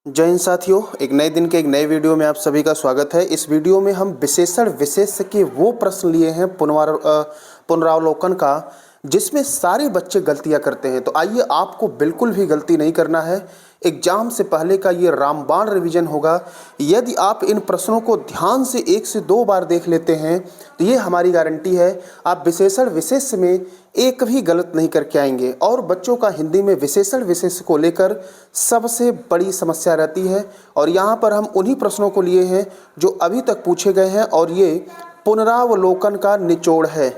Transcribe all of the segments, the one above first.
जय हिंद साथियों, एक नए दिन के एक नए वीडियो में आप सभी का स्वागत है। इस वीडियो में हम विशेषण विशेष्य के वो प्रश्न लिए हैं पुनरावलोकन का जिसमें सारे बच्चे गलतियां करते हैं। तो आइए, आपको बिल्कुल भी गलती नहीं करना है। एग्जाम से पहले का ये रामबाण रिवीजन होगा। यदि आप इन प्रश्नों को ध्यान से 1 से 2 बार देख लेते हैं तो ये हमारी गारंटी है आप विशेषण विशेष्य में एक भी गलत नहीं करके आएंगे। और बच्चों का हिंदी में विशेषण विशेष्य को लेकर सबसे बड़ी समस्या रहती है। और यहाँ पर हम उन्हीं प्रश्नों को लिए हैं जो अभी तक पूछे गए हैं और ये पुनरावलोकन का निचोड़ है।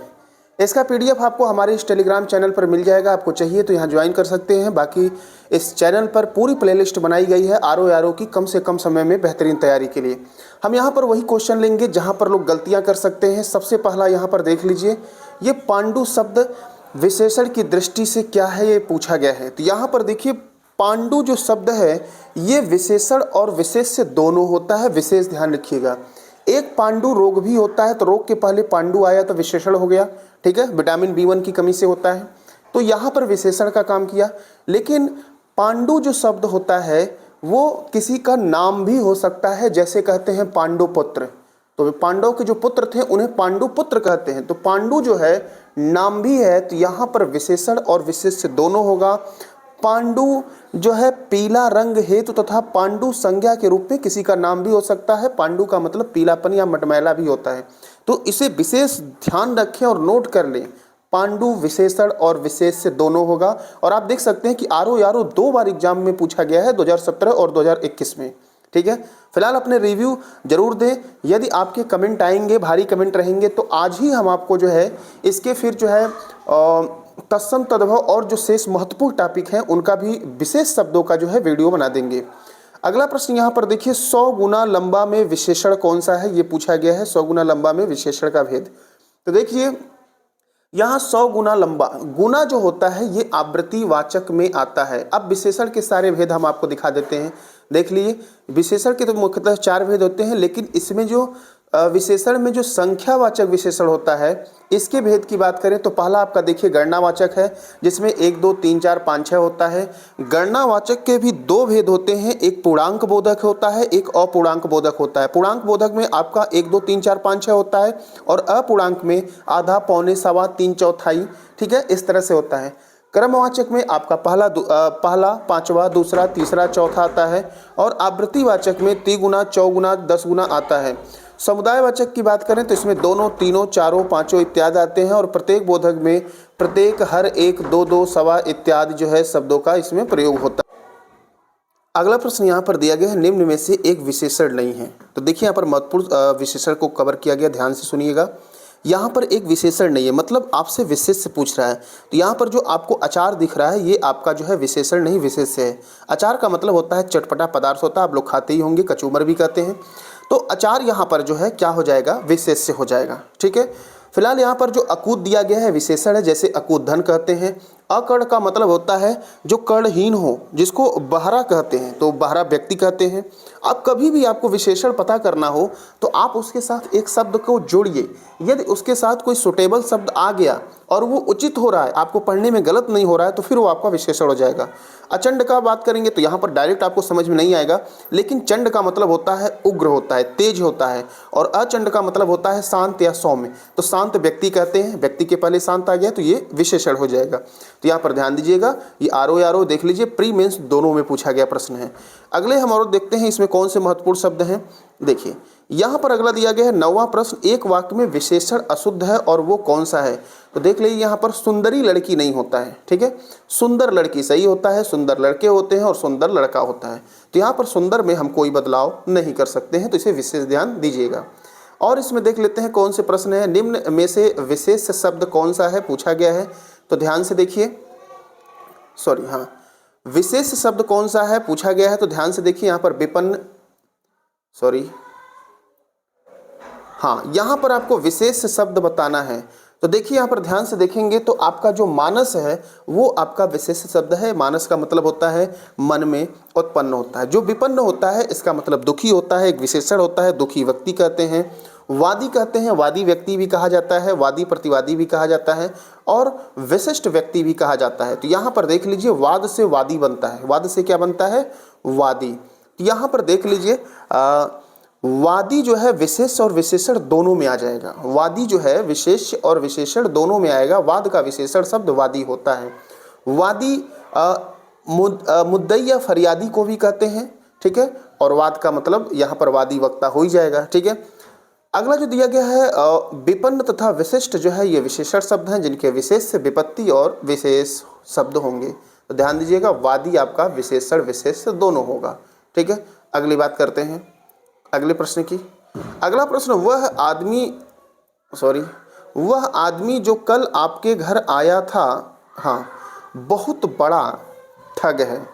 इसका पीडीएफ आपको हमारे इस टेलीग्राम चैनल पर मिल जाएगा। आपको चाहिए तो यहाँ ज्वाइन कर सकते हैं। बाकी इस चैनल पर पूरी प्लेलिस्ट बनाई गई है आरओ की कम से कम समय में बेहतरीन तैयारी के लिए। हम यहाँ पर वही क्वेश्चन लेंगे जहाँ पर लोग गलतियाँ कर सकते हैं। सबसे पहला यहाँ पर देख लीजिए, ये पांडु शब्द विशेषण की दृष्टि से क्या है ये पूछा गया है। तो यहाँ पर देखिए, पांडु जो शब्द है ये विशेषण और विशेष्य दोनों होता है। विशेष ध्यान रखिएगा, एक पांडु रोग भी होता है तो रोग के पहले पांडु आया तो विशेषण हो गया। ठीक है, विटामिन B1 की कमी से होता है तो यहाँ पर विशेषण का काम किया। लेकिन पांडु जो शब्द होता है वो किसी का नाम भी हो सकता है, जैसे कहते हैं पांडु पुत्र। तो पांडव के जो पुत्र थे उन्हें पांडु पुत्र कहते हैं। तो पांडु जो है नाम भी है तो यहाँ पर विशेषण और विशेष्य दोनों होगा। पांडु जो है पीला रंग हेतु तथा पांडु संज्ञा के रूप में किसी का नाम भी हो सकता है। पांडु का मतलब पीलापन या मटमैला भी होता है। तो इसे विशेष ध्यान रखें और नोट कर लें, पांडु विशेषण और विशेष्य दोनों होगा। और आप देख सकते हैं कि आरओ 2 बार एग्जाम में पूछा गया है, 2017 और 2021 में। ठीक है, फिलहाल अपने रिव्यू जरूर दें। यदि आपके कमेंट आएंगे, भारी कमेंट रहेंगे, तो आज ही हम आपको जो है इसके फिर जो है तत्सम तद्भव और जो शेष महत्वपूर्ण टॉपिक हैं उनका भी विशेष शब्दों का जो है वीडियो बना देंगे। अगला प्रश्न यहाँ पर देखिए, 100 गुना लंबा में विशेषण कौन सा है, ये पूछा गया है। 100 गुना लंबा में विशेषण का भेद। तो देखिए यहाँ 100 गुना लंबा, गुना जो होता है ये आवृत्ति वाचक में आता है। अब विशेषण के सारे भेद हम आपको दिखा देते हैं। देख लीजिए, विशेषण के तो मुख्यतः 4 भेद होते हैं, लेकिन इसमें जो विशेषण में जो संख्यावाचक विशेषण होता है इसके भेद की बात करें तो पहला आपका देखिए गणनावाचक है, जिसमें 1 2 3 4 5 6 होता है। गणनावाचक के भी 2 भेद होते हैं, एक पूर्णांक बोधक होता है, एक अपूर्णांक बोधक होता है। पूर्णांक बोधक में आपका 1 2 3 4 5 6 होता है और अपूर्णांक में आधा पौने सवा 3 चौथाई। ठीक है, इस तरह से होता है। क्रमवाचक में आपका पहला पांचवा दूसरा तीसरा चौथा आता है और आवृत्तिवाचक में त्रिगुना चौगुना 10 गुना आता है। समुदायवाचक की बात करें तो इसमें दोनों तीनों चारों पांचों इत्यादि आते हैं और प्रत्येक बोधक में प्रत्येक हर एक दो दो सवा इत्यादि जो है शब्दों का इसमें प्रयोग होता है। अगला प्रश्न यहाँ पर दिया गया है, निम्न में से एक विशेषण नहीं है। तो देखिए यहाँ पर महत्वपूर्ण विशेषण को कवर किया गया, ध्यान से सुनिएगा। यहाँ पर एक विशेषण नहीं है, मतलब आपसे विशेष्य पूछ रहा है। तो यहाँ पर जो आपको अचार दिख रहा है ये आपका जो है विशेषण नहीं विशेष्य है। अचार का मतलब होता है चटपटा पदार्थ होता है, आप लोग खाते ही होंगे, कचूमर भी कहते हैं। तो अचार यहाँ पर जो है क्या हो जाएगा, विशेष्य हो जाएगा। ठीक है, फिलहाल यहाँ पर जो अकूत दिया गया है विशेषण है, जैसे अकूत धन कहते हैं। अकर्ण का मतलब होता है जो कर्णहीन हो, जिसको बहरा कहते हैं, तो बहरा व्यक्ति कहते हैं। अब कभी भी आपको विशेषण पता करना हो तो आप उसके साथ एक शब्द को जोड़िए। यदि उसके साथ कोई सुटेबल शब्द आ गया और वो उचित हो रहा है, आपको पढ़ने में गलत नहीं हो रहा है, तो फिर वो आपका विशेषण हो जाएगा। अचंड का बात करेंगे तो यहाँ पर डायरेक्ट आपको समझ में नहीं आएगा, लेकिन चंड का मतलब होता है उग्र होता है, तेज होता है, और अचंड का मतलब होता है शांत या सौम्य। तो शांत व्यक्ति कहते हैं, व्यक्ति के पहले शांत आ गया तो ये विशेषण हो जाएगा। तो यहाँ पर ध्यान दीजिएगा, ये आरओ देख लीजिए, प्री मेंस दोनों में पूछा गया प्रश्न है। अगले हम और देखते हैं इसमें कौन से महत्वपूर्ण शब्द हैं। देखिए यहाँ पर अगला दिया गया है 9वां प्रश्न, एक वाक्य में विशेषण अशुद्ध है और वो कौन सा है। तो देख लीजिए यहाँ पर सुंदरी लड़की नहीं होता है। ठीक है, सुंदर लड़की सही होता है, सुंदर लड़के होते हैं और सुंदर लड़का होता है। तो यहाँ पर सुंदर में हम कोई बदलाव नहीं कर सकते हैं, तो इसे विशेष ध्यान दीजिएगा। और इसमें देख लेते हैं कौन से प्रश्न है, निम्न में से विशेष शब्द कौन सा है पूछा गया है। तो ध्यान से देखिए, विशेष शब्द कौन सा है पूछा गया है। तो ध्यान से देखिए, यहाँ पर विपन्न, यहाँ पर आपको विशेष शब्द बताना है। तो देखिए यहाँ पर ध्यान से देखेंगे तो आपका जो मानस है वो आपका विशेष शब्द है। मानस का मतलब होता है मन में उत्पन्न होता है। जो विपन्न होता है इसका मतलब दुखी होता है, एक विशेषण होता है, दुखी व्यक्ति कहते हैं। वादी कहते हैं, वादी व्यक्ति भी कहा जाता है, वादी प्रतिवादी भी कहा जाता है और विशिष्ट व्यक्ति भी कहा जाता है। तो यहाँ पर देख लीजिए, वाद से वादी बनता है। वाद से क्या बनता है, वादी। तो यहाँ पर देख लीजिए वादी जो है विशेष और विशेषण दोनों में आ जाएगा। वादी जो है विशेष और विशेषण दोनों में आएगा। वाद का विशेषण शब्द वादी होता है। वादी मुद्दई या फरियादी को भी कहते हैं, ठीक है, और वाद का मतलब यहाँ पर वादी वक्ता हो ही जाएगा, ठीक है। अगला जो दिया गया है विपन्न तथा विशिष्ट जो है ये विशेषण शब्द हैं जिनके विशेष से विपत्ति और विशेष शब्द होंगे। तो ध्यान दीजिएगा वादी आपका विशेषण विशेष दोनों होगा, ठीक है। अगली बात करते हैं अगले प्रश्न की। अगला प्रश्न, वह आदमी जो कल आपके घर आया था, हाँ, बहुत बड़ा ठग है।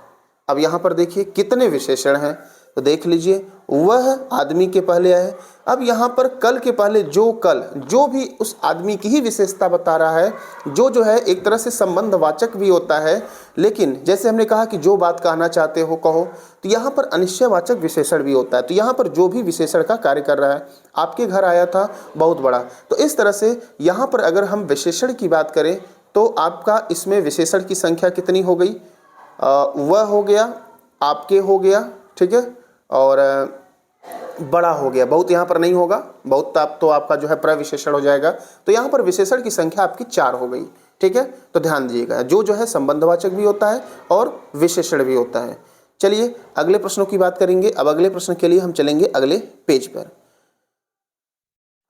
अब यहाँ पर देखिए कितने विशेषण हैं, तो देख लीजिए वह आदमी के पहले है। अब यहाँ पर कल के पहले जो भी उस आदमी की ही विशेषता बता रहा है, जो है एक तरह से संबंधवाचक भी होता है, लेकिन जैसे हमने कहा कि जो बात कहना चाहते हो कहो, तो यहाँ पर अनिश्चयवाचक विशेषण भी होता है। तो यहाँ पर जो भी विशेषण का कार्य कर रहा है, आपके घर आया था बहुत बड़ा, तो इस तरह से यहाँ पर अगर हम विशेषण की बात करें तो आपका इसमें विशेषण की संख्या कितनी हो गई, वह हो गया, आपके हो गया, ठीक है, और बड़ा हो गया। बहुत यहाँ पर नहीं होगा, बहुत तो आपका जो है प्रविशेषण हो जाएगा। तो यहाँ पर विशेषण की संख्या आपकी 4 हो गई, ठीक है। तो ध्यान दीजिएगा जो है संबंधवाचक भी होता है और विशेषण भी होता है। चलिए अगले प्रश्नों की बात करेंगे। अब अगले प्रश्न के लिए हम चलेंगे अगले पेज पर।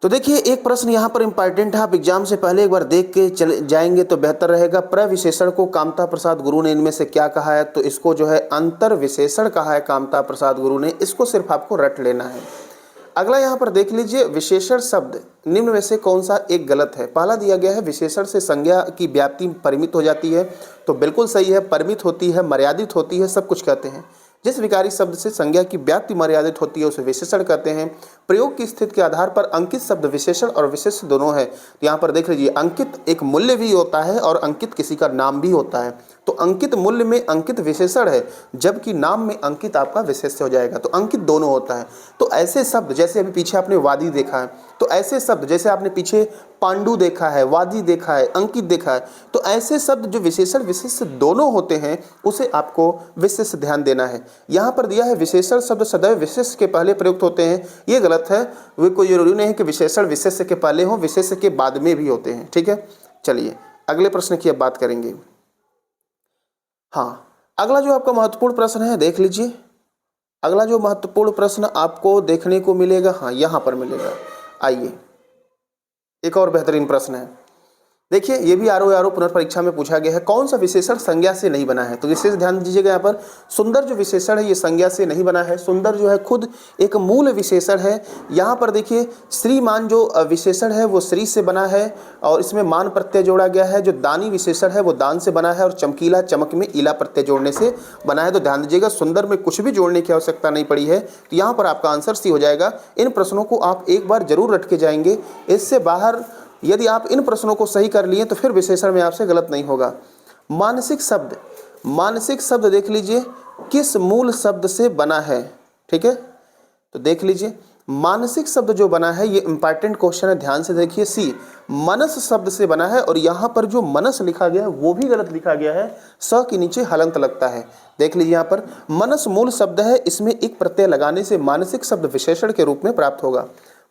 तो देखिए एक प्रश्न यहाँ पर इंपॉर्टेंट है, आप एग्जाम से पहले एक बार देख के चले जाएंगे तो बेहतर रहेगा। प्रविशेषण को कामता प्रसाद गुरु ने इनमें से क्या कहा है, तो इसको जो है अंतर विशेषण कहा है कामता प्रसाद गुरु ने, इसको सिर्फ आपको रट लेना है। अगला यहाँ पर देख लीजिए विशेषण शब्द निम्न में से कौन सा एक गलत है। पहला दिया गया है विशेषण से संज्ञा की व्याप्ति परिमित हो जाती है, तो बिल्कुल सही है, परिमित होती है, मर्यादित होती है, सब कुछ कहते हैं। जिस विकारी शब्द से संज्ञा की व्याप्ति मर्यादित होती है उसे विशेषण कहते हैं। प्रयोग की स्थिति के आधार पर अंकित शब्द विशेषण और विशेष दोनों है। तो यहाँ पर देख लीजिए अंकित एक मूल्य भी होता है और अंकित किसी का नाम भी होता है। तो अंकित मूल्य में अंकित विशेषण है, जबकि नाम में अंकित आपका विशेष हो जाएगा। तो अंकित दोनों होता है। तो ऐसे शब्द जैसे अभी पीछे आपने वादी देखा है, तो ऐसे शब्द जैसे आपने पीछे पांडु देखा है, वादी देखा है, अंकित देखा है, तो ऐसे शब्द जो विशेषण विशेष दोनों होते हैं उसे आपको विशेष ध्यान देना है। यहाँ पर दिया है विशेषण शब्द सदैव विशेष के पहले प्रयुक्त होते हैं, ये गलत है। वे कोई जरूरी नहीं है कि विशेषण विशेष के पहले हो, विशेष के बाद में भी होते हैं, ठीक है। चलिए अगले प्रश्न की अब बात करेंगे। हाँ, अगला जो आपका महत्वपूर्ण प्रश्न है देख लीजिए। अगला जो महत्वपूर्ण प्रश्न आपको देखने को मिलेगा, हाँ यहाँ पर मिलेगा। आइए एक और बेहतरीन प्रश्न है, देखिए ये भी आरओ पुनर्परीक्षा में पूछा गया है। कौन सा विशेषण संज्ञा से नहीं बना है, तो विशेष ध्यान दीजिएगा। यहाँ पर सुंदर जो विशेषण है ये संज्ञा से नहीं बना है। सुंदर जो है खुद एक मूल विशेषण है। यहाँ पर देखिए श्रीमान जो विशेषण है वो श्री से बना है और इसमें मान प्रत्यय जोड़ा गया है। जो दानी विशेषण है वो दान से बना है और चमकीला चमक में ईला प्रत्यय जोड़ने से बना है। तो ध्यान दीजिएगा सुंदर में कुछ भी जोड़ने की आवश्यकता नहीं पड़ी है। तो यहाँ पर आपका आंसर सी हो जाएगा। इन प्रश्नों को आप एक बार जरूर रट के जाएंगे, इससे बाहर यदि आप इन प्रश्नों को सही कर लिए तो फिर विशेषण में आपसे गलत नहीं होगा। मानसिक शब्द, मानसिक शब्द देख लीजिए किस मूल शब्द से बना है, ठीक है। तो देख लीजिए मानसिक शब्द जो बना है ये इंपॉर्टेंट क्वेश्चन है, ध्यान से देखिए। सी मनस शब्द से बना है और यहाँ पर जो मनस लिखा गया है वो भी गलत लिखा गया है, स के नीचे हलंत लगता है। देख लीजिए यहाँ पर मनस मूल शब्द है, इसमें एक प्रत्यय लगाने से मानसिक शब्द विशेषण के रूप में प्राप्त होगा।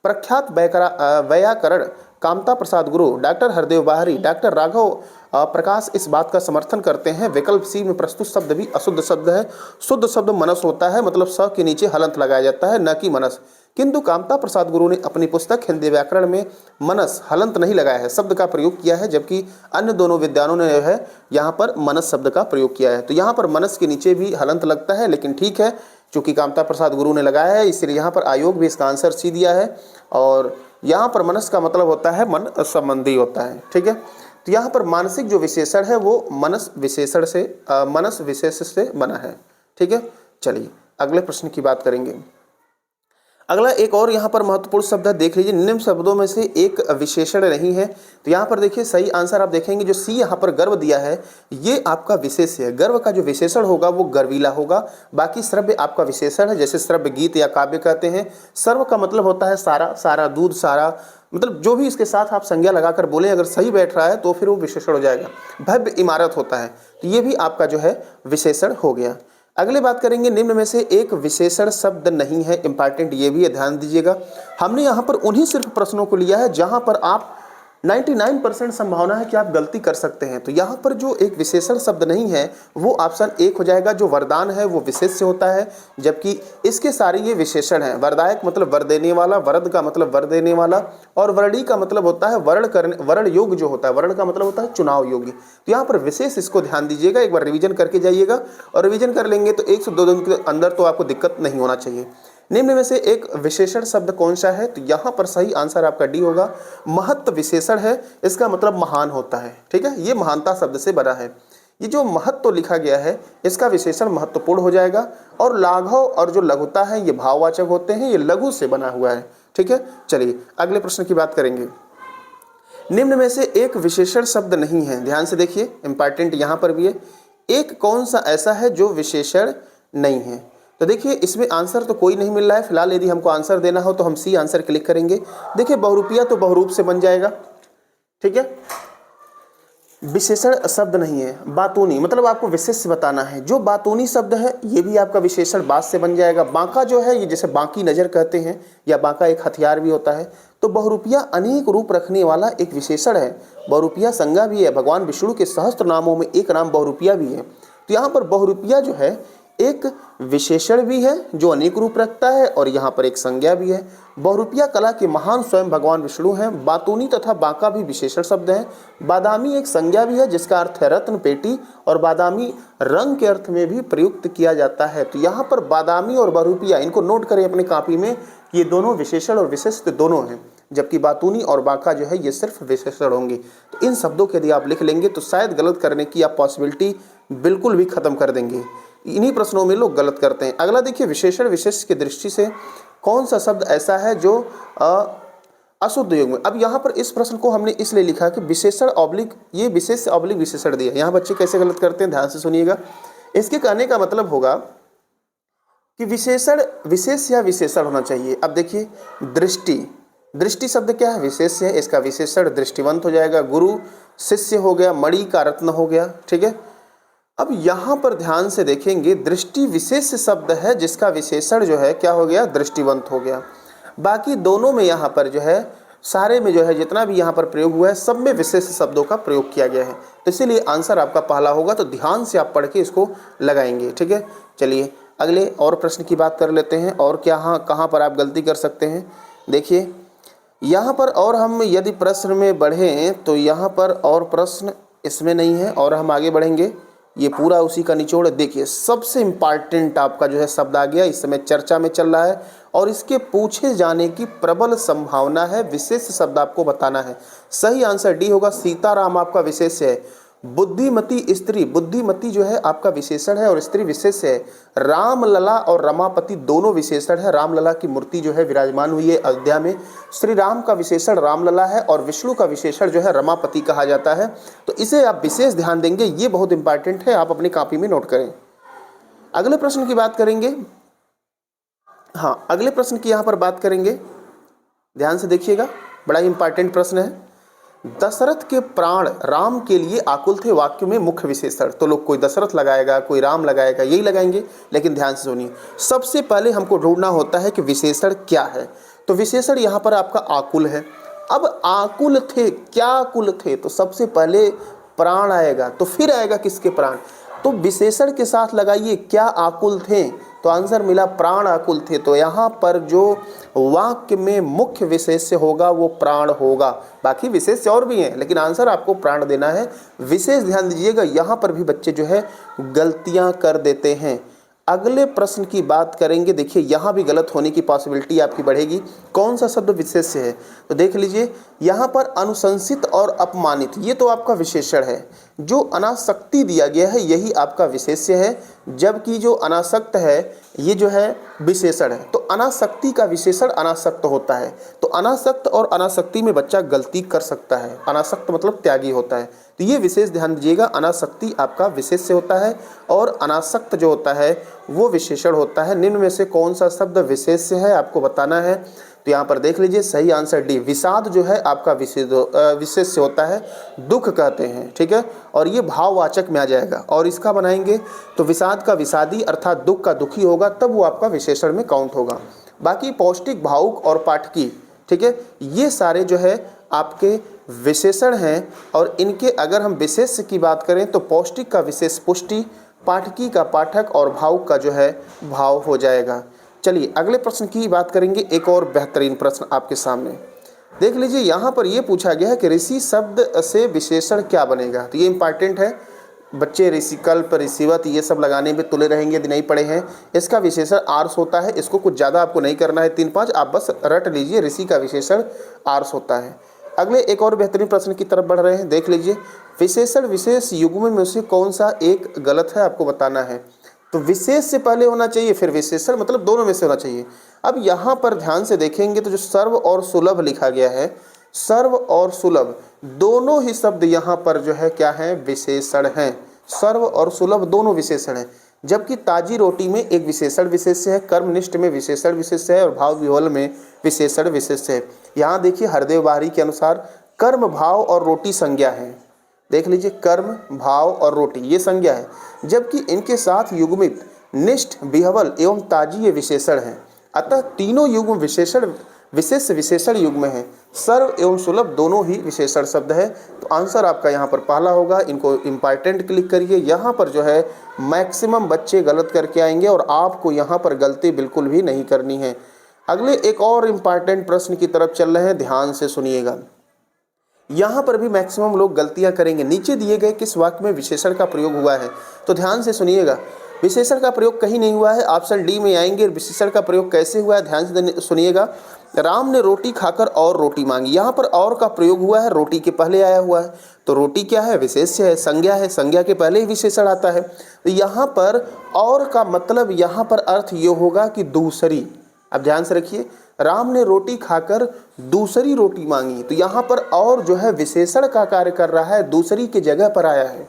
प्रख्यात व्याकरण कामता प्रसाद गुरु, डॉक्टर हरदेव बाहरी, डॉक्टर राघव प्रकाश इस बात का समर्थन करते हैं विकल्प सी में प्रस्तुत शब्द भी अशुद्ध शब्द है। शुद्ध शब्द मनस होता है, मतलब स के नीचे हलंत लगाया जाता है, न कि मनस। किंतु कामता प्रसाद गुरु ने अपनी पुस्तक हिंदी व्याकरण में मनस हलंत नहीं लगाया है, शब्द का प्रयोग किया है, जबकि अन्य दोनों विद्वानों ने जो है यहाँ पर मनस शब्द का प्रयोग किया है। तो यहाँ पर मनस के नीचे भी हलंत लगता है, लेकिन ठीक है चूंकि कामता प्रसाद गुरु ने लगाया है इसलिए यहाँ पर आयोग भी इसका आंसर सी दिया है। और यहाँ पर मनस का मतलब होता है मन संबंधी होता है, ठीक है। तो यहाँ पर मानसिक जो विशेषण है वो मनस विशेषण से मनस विशेष से बना है, ठीक है। चलिए अगले प्रश्न की बात करेंगे। अगला एक और यहाँ पर महत्वपूर्ण शब्द है, देख लीजिए निम्न शब्दों में से एक विशेषण नहीं है। तो यहाँ पर देखिए सही आंसर आप देखेंगे जो सी यहाँ पर गर्व दिया है ये आपका विशेष है। गर्व का जो विशेषण होगा वो गर्वीला होगा, बाकी श्रव्य आपका विशेषण है, जैसे श्रव्य गीत या काव्य कहते हैं। सर्व का मतलब होता है सारा, सारा दूध, सारा, मतलब जो भी इसके साथ आप संज्ञा लगाकर बोले अगर सही बैठ रहा है तो फिर वो विशेषण हो जाएगा। भव्य इमारत होता है, तो ये भी आपका जो है विशेषण हो गया। अगले बात करेंगे, निम्न में से एक विशेषण शब्द नहीं है। इंपॉर्टेंट ये भी है, ध्यान दीजिएगा। हमने यहाँ पर उन्हीं सिर्फ प्रश्नों को लिया है जहाँ पर आप 99% संभावना है कि आप गलती कर सकते हैं। तो यहाँ पर जो एक विशेषण शब्द नहीं है वो ऑप्शन 1 हो जाएगा। जो वरदान है वो विशेष्य होता है, जबकि इसके सारे ये विशेषण हैं। वरदायक मतलब वर देने वाला, वरद का मतलब वर देने वाला, और वरणी का मतलब होता है वर्ण योग जो होता है। वर्ण का मतलब होता है चुनाव योग्य। तो यहाँ पर विशेष इसको ध्यान दीजिएगा, एक बार रिविजन करके जाइएगा, और रिविजन कर लेंगे तो 1 से 2 दिन के अंदर तो आपको दिक्कत नहीं होना चाहिए। निम्न में से एक विशेषण शब्द कौन सा है? तो यहाँ पर सही आंसर आपका डी होगा। महत्व विशेषण है, इसका मतलब महान होता है। ठीक है, ये महानता शब्द से बना है। ये जो महत्व लिखा गया है इसका विशेषण महत्वपूर्ण हो जाएगा। और लाघव और जो लघुता है ये भाववाचक होते हैं, ये लघु से बना हुआ है। ठीक है, चलिए अगले प्रश्न की बात करेंगे। निम्न में से एक विशेषण शब्द नहीं है, ध्यान से देखिए, इंपॉर्टेंट यहाँ पर भी है। एक कौन सा ऐसा है जो विशेषण नहीं है? तो देखिए इसमें आंसर तो कोई नहीं मिल रहा है फिलहाल। यदि हमको आंसर देना हो तो हम सी आंसर क्लिक करेंगे। देखिए बहुरूपिया तो बहुरूप से बन जाएगा। ठीक है, विशेषण शब्द नहीं है। बातूनी मतलब आपको विशेष बताना है। जो बातूनी शब्द है ये भी आपका विशेषण बात से बन जाएगा। बांका जो है ये जैसे बांकी नज़र कहते हैं, या बांका एक हथियार भी होता है। तो बहुरूपिया अनेक रूप रखने वाला एक विशेषण है। बहुरूपिया संज्ञा भी है। भगवान विष्णु के सहस्त्र नामों में एक नाम बहुरूपिया भी है। तो यहाँ पर बहुरूपिया जो है एक विशेषण भी है जो अनेक रूप रखता है, और यहाँ पर एक संज्ञा भी है। बहुरूपिया कला के महान स्वयं भगवान विष्णु हैं। बातूनी तथा बांका भी विशेषण शब्द हैं। बादामी एक संज्ञा भी है जिसका अर्थ है रत्न पेटी, और बादामी रंग के अर्थ में भी प्रयुक्त किया जाता है। तो यहाँ पर बादामी और बहुरूपिया, इनको नोट करें अपनी कॉपी में, ये दोनों विशेषण और विशिष्ट दोनों हैं, जबकि बातूनी और बांका जो है ये सिर्फ विशेषण होंगे। तो इन शब्दों के यदि आप लिख लेंगे तो शायद गलत करने की आप पॉसिबिलिटी बिल्कुल भी खत्म कर देंगे। इन्हीं प्रश्नों में लोग गलत करते हैं। अगला देखिए, विशेषण विशेष की दृष्टि से कौन सा शब्द ऐसा है जो अशुद्ध योग में? अब यहाँ पर इस प्रश्न को हमने इसलिए लिखा कि विशेषण ऑब्लिक, ये विशेष ऑब्लिक विशेषण दिया। यहाँ बच्चे कैसे गलत करते हैं, ध्यान से सुनिएगा। इसके कहने का मतलब होगा कि विशेषण विशेष या विशेषण होना चाहिए। अब देखिए दृष्टि, दृष्टि शब्द क्या है? विशेष है, इसका विशेषण दृष्टिवंत हो जाएगा। गुरु शिष्य हो गया, मणि का रत्न हो गया। ठीक है, अब यहाँ पर ध्यान से देखेंगे, दृष्टि विशेष शब्द है जिसका विशेषण जो है क्या हो गया? दृष्टिवंत हो गया। बाकी दोनों में यहाँ पर जो है, सारे में जो है जितना भी यहाँ पर प्रयोग हुआ है सब में विशेष शब्दों का प्रयोग किया गया है। तो इसीलिए आंसर आपका पहला होगा। तो ध्यान से आप पढ़ के इसको लगाएंगे। ठीक है, चलिए अगले और प्रश्न की बात कर लेते हैं। और क्या कहाँ पर आप गलती कर सकते हैं? देखिए यहाँ पर, और हम यदि प्रश्न में बढ़ें तो यहाँ पर और प्रश्न इसमें नहीं है, और हम आगे बढ़ेंगे। ये पूरा उसी का निचोड़ है। देखिए सबसे इम्पॉर्टेंट आपका जो है शब्द आ गया, इस समय चर्चा में चल रहा है और इसके पूछे जाने की प्रबल संभावना है। विशेष शब्द आपको बताना है। सही आंसर डी होगा। सीताराम आपका विशेष है। बुद्धिमती स्त्री, बुद्धिमती जो है आपका विशेषण है और स्त्री विशेष है। रामलला और रमापति दोनों विशेषण है। रामलला की मूर्ति जो है विराजमान हुई है अयोध्या में। श्री राम का विशेषण रामलला है और विष्णु का विशेषण जो है रमापति कहा जाता है। तो इसे आप विशेष ध्यान देंगे, ये बहुत इंपॉर्टेंट है, आप अपनी कॉपी में नोट करें। अगले प्रश्न की बात करेंगे। हाँ, अगले प्रश्न की यहाँ पर बात करेंगे, ध्यान से देखिएगा, बड़ा इंपॉर्टेंट प्रश्न है। दशरथ के प्राण राम के लिए आकुल थे, वाक्य में मुख्य विशेषण। तो लोग कोई दशरथ लगाएगा, कोई राम लगाएगा, यही लगाएंगे, लेकिन ध्यान से सुनिए। सबसे पहले हमको ढूंढना होता है कि विशेषण क्या है। तो विशेषण यहाँ पर आपका आकुल है। अब आकुल थे, क्या आकुल थे? तो सबसे पहले प्राण आएगा, तो फिर आएगा किसके प्राण? तो विशेषण के साथ लगाइए, क्या आकुल थे? तो आंसर मिला प्राण आकुल थे। तो यहाँ पर जो वाक्य में मुख्य विशेष्य होगा वो प्राण होगा। बाकी विशेष्य और भी हैं, लेकिन आंसर आपको प्राण देना है। विशेष ध्यान दीजिएगा, यहाँ पर भी बच्चे जो है गलतियाँ कर देते हैं। अगले प्रश्न की बात करेंगे। देखिए यहाँ भी गलत होने की पॉसिबिलिटी आपकी बढ़ेगी। कौन सा शब्द विशेष्य है? तो देख लीजिए, यहाँ पर अनुशंसित और अपमानित, ये तो आपका विशेषण है। जो अनासक्ति दिया गया है यही आपका विशेष्य है, जबकि जो अनासक्त है ये जो है विशेषण है। तो अनासक्ति का विशेषण अनासक्त होता है। तो अनासक्त और अनासक्ति में बच्चा गलती कर सकता है। अनासक्त मतलब त्यागी होता है। तो ये विशेष ध्यान दीजिएगा, अनासक्ति आपका विशेष्य होता है और अनासक्त जो होता है वो विशेषण होता है। निम्न में से कौन सा शब्द विशेष्य है आपको बताना है। तो यहाँ पर देख लीजिए सही आंसर डी, विषाद जो है आपका विशेष्य होता है, दुख कहते हैं, ठीक है। और ये भाववाचक में आ जाएगा, और इसका बनाएंगे तो विषाद का विषादी अर्थात दुख का दुखी होगा, तब वो आपका विशेषण में काउंट होगा। बाकी पौष्टिक, भावुक और पाठकी, ठीक है, ये सारे जो है आपके विशेषण हैं। और इनके अगर हम विशेष्य की बात करें तो पौष्टिक का विशेष पुष्टि, पाठकी का पाठक और भावुक का जो है भाव हो जाएगा। चलिए अगले प्रश्न की बात करेंगे। एक और बेहतरीन प्रश्न आपके सामने देख लीजिए। यहाँ पर यह पूछा गया है कि ऋषि शब्द से विशेषण क्या बनेगा। तो ये इंपॉर्टेंट है, बच्चे ऋषिकल्प, ऋषिवत ये सब लगाने में तुले रहेंगे यदि नहीं पढ़े हैं। इसका विशेषण आर्स होता है, इसको कुछ ज़्यादा आपको नहीं करना है, 3-5 आप बस रट लीजिए, ऋषि का विशेषण आर्स होता है। अगले एक और बेहतरीन प्रश्न की तरफ बढ़ रहे हैं, देख लीजिए। विशेषण विशेष युग्म में से कौन सा एक गलत है, आपको बताना है। तो विशेष से पहले होना चाहिए, फिर विशेषण, मतलब दोनों में से होना चाहिए। अब यहाँ पर ध्यान से देखेंगे तो जो सर्व और सुलभ लिखा गया है, सर्व और सुलभ दोनों ही शब्द यहाँ पर जो है क्या है, विशेषण हैं। सर्व और सुलभ दोनों विशेषण हैं। जबकि ताजी रोटी में एक विशेषण विशेष्य है, कर्मनिष्ठ में विशेषण विशेष्य है और भाव विह्वल में विशेषण विशेष्य है। यहाँ देखिए हरदेव बाहरी के अनुसार कर्म, भाव और रोटी संज्ञा है। देख लीजिए, कर्म, भाव और रोटी ये संज्ञा है, जबकि इनके साथ युग्मित निष्ठ, विह्वल एवं ताजी ये विशेषण हैं। अतः तीनों युग्म विशेषण विशेष विशेषण युग्म है। सर्व एवं सुलभ दोनों ही विशेषण शब्द है। तो आंसर आपका यहाँ पर पहला होगा। इनको इम्पॉर्टेंट क्लिक करिए। यहाँ पर जो है मैक्सिमम बच्चे गलत करके आएंगे और आपको यहाँ पर गलती बिल्कुल भी नहीं करनी है। अगले एक और इम्पॉर्टेंट प्रश्न की तरफ चल रहे हैं, ध्यान से सुनिएगा। यहाँ पर भी मैक्सिमम लोग गलतियाँ करेंगे। नीचे दिए गए किस वाक्य में विशेषण का प्रयोग हुआ है, तो ध्यान से सुनिएगा। विशेषण का प्रयोग कहीं नहीं हुआ है, ऑप्शन डी में आएंगे। विशेषण का प्रयोग कैसे हुआ है, ध्यान से सुनिएगा। राम ने रोटी खाकर और रोटी मांगी, यहाँ पर और का प्रयोग हुआ है, रोटी के पहले आया हुआ है। तो रोटी क्या है, विशेष्य है, संज्ञा है, संज्ञा के पहले ही विशेषण आता है। तो यहाँ पर और का मतलब यहाँ पर अर्थ ये होगा कि दूसरी। अब ध्यान से रखिए, राम ने रोटी खाकर दूसरी रोटी मांगी, तो यहाँ पर और जो है विशेषण का कार्य कर रहा है, दूसरी की जगह पर आया है।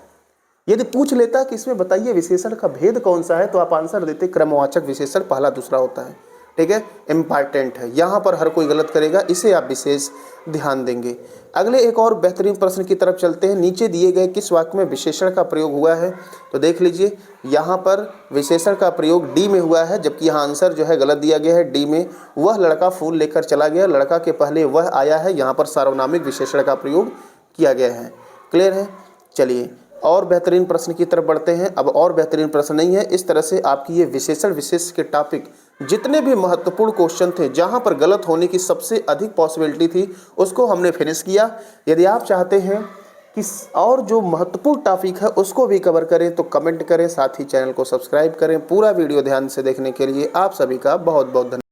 यदि पूछ लेता कि इसमें बताइए विशेषण का भेद कौन सा है, तो आप आंसर देते क्रमवाचक विशेषण पहला दूसरा होता है, ठीक है, इम्पॉर्टेंट है। यहाँ पर हर कोई गलत करेगा, इसे आप विशेष ध्यान देंगे। अगले एक और बेहतरीन प्रश्न की तरफ चलते हैं। नीचे दिए गए किस वाक्य में विशेषण का प्रयोग हुआ है, तो देख लीजिए। यहाँ पर विशेषण का प्रयोग डी में हुआ है, जबकि यहाँ आंसर जो है गलत दिया गया है। डी में वह लड़का फूल लेकर चला गया, लड़का के पहले वह आया है, यहाँ पर सार्वनामिक विशेषण का प्रयोग किया गया है। क्लियर है। चलिए और बेहतरीन प्रश्न की तरफ बढ़ते हैं। अब और बेहतरीन प्रश्न नहीं है। इस तरह से आपकी ये विशेषण विशेष के टॉपिक जितने भी महत्वपूर्ण क्वेश्चन थे, जहां पर गलत होने की सबसे अधिक पॉसिबिलिटी थी, उसको हमने फिनिश किया। यदि आप चाहते हैं कि और जो महत्वपूर्ण टॉपिक है उसको भी कवर करें तो कमेंट करें, साथ ही चैनल को सब्सक्राइब करें। पूरा वीडियो ध्यान से देखने के लिए आप सभी का बहुत बहुत धन्यवाद।